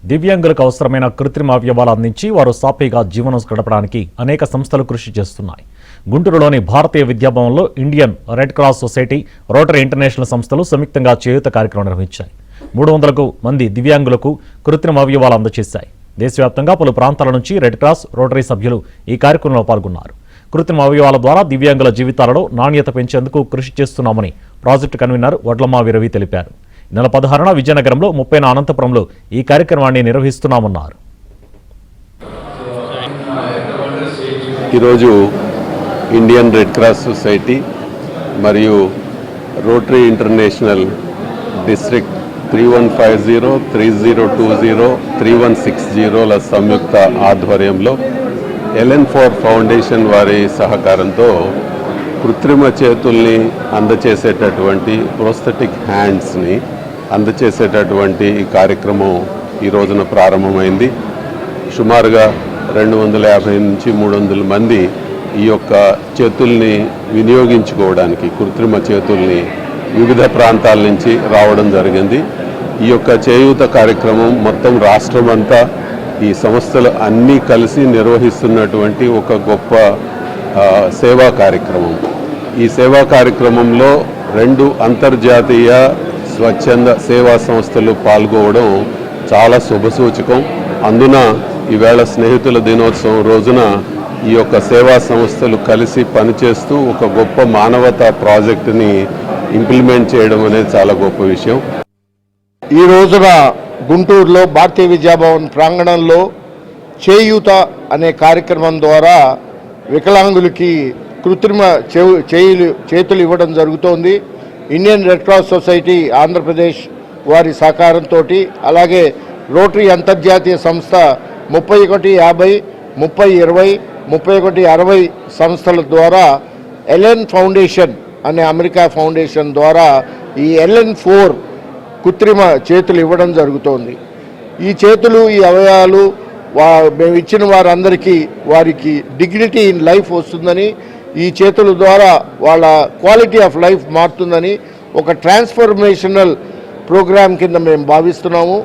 దివ్యాంగులకు అవసరమైన కృత్రిమ అవయవాలు అందించి వారు సాఫీగా జీవనం గడపడానికి అనేక సంస్థలు కృషి చేస్తున్నాయి. గుంటూరులోని భారతీయ విద్యాభవన్లో Indian Red Cross Society, Rotary International సంస్థలు సంయుక్తంగా చేయూత కార్యక్రమం నిర్వహించాయి. 300కు మంది దివ్యాంగులకు కృత్రిమ అవయవాలు అందజేశాయి. దేశవ్యాప్తంగా పలు ప్రాంతాల నుంచి రెడ్ క్రాస్, రోటరీ సభ్యులు ఈ కార్యక్రమంలో పాల్గొన్నారు. కృత్రిమ అవయవాల ద్వారా దివ్యాంగుల జీవితాలలో నాణ్యత పెంచేందుకు కృషి చేస్తున్నామని ప్రాజెక్టు కన్వీనర్ వడ్లమావి రవి తెలిపారు. నెల 16న విజయనగరంలో, 30న అనంతపురంలో ఈ కార్యక్రమాన్ని నిర్వహిస్తున్నామన్నారు. ఈరోజు ఇండియన్ రెడ్ క్రాస్ సొసైటీ మరియు రోటరీ ఇంటర్నేషనల్ డిస్ట్రిక్ట్ 3150, 3020, 3160ల సంయుక్త ఆధ్వర్యంలో LN4 ఫౌండేషన్ వారి సహకారంతో కృత్రిమ చేతుల్ని అందచేసేటటువంటి ప్రోస్థెటిక్ హ్యాండ్స్ని అందచేసేటటువంటి ఈ కార్యక్రమం ఈ రోజున ప్రారంభమైంది. సుమారుగా 250 నుంచి 300 మంది ఈ యొక్క చేతుల్ని వినియోగించుకోవడానికి కృత్రిమ చేతుల్ని వివిధ ప్రాంతాల నుంచి రావడం జరిగింది. ఈ యొక్క చేయూత కార్యక్రమం మొత్తం రాష్ట్రం అంతా ఈ సంస్థలు అన్నీ కలిసి నిర్వహిస్తున్నటువంటి ఒక గొప్ప సేవా కార్యక్రమం. ఈ సేవా కార్యక్రమంలో 2 అంతర్జాతీయ స్వచ్ఛంద సేవా సంస్థలు పాల్గొనడం చాలా శుభసూచకం. అందున ఈవేళ స్నేహితుల దినోత్సవం రోజున ఈ యొక్క సేవా సంస్థలు కలిసి పనిచేస్తూ ఒక గొప్ప మానవతా ప్రాజెక్టుని ఇంప్లిమెంట్ చేయడం అనేది చాలా గొప్ప విషయం. ఈ రోజున గుంటూరులో భారతీయ విద్యాభవన్ ప్రాంగణంలో చేయూత అనే కార్యక్రమం ద్వారా వికలాంగులకి కృత్రిమ చేతులు ఇవ్వడం జరుగుతోంది. Indian Red Cross society Andhra Pradesh వారి సహకారంతో, అలాగే రోటరీ అంతర్జాతీయ సంస్థ 3150, 3020, 3160 సంస్థల ద్వారా LN ఫౌండేషన్ అనే అమెరికా ఫౌండేషన్ ద్వారా ఈ LN4 కృత్రిమ చేతులు ఇవ్వడం జరుగుతోంది. ఈ చేతులు, ఈ అవయవాలు మేము ఇచ్చిన వారికి డిగ్నిటీ ఇన్ లైఫ్ వస్తుందని, ఈ చేతుల ద్వారా వాళ్ళ క్వాలిటీ ఆఫ్ లైఫ్ మారుతుందని ఒక ట్రాన్స్ఫర్మేషనల్ ప్రోగ్రామ్ కింద మేము భావిస్తున్నాము.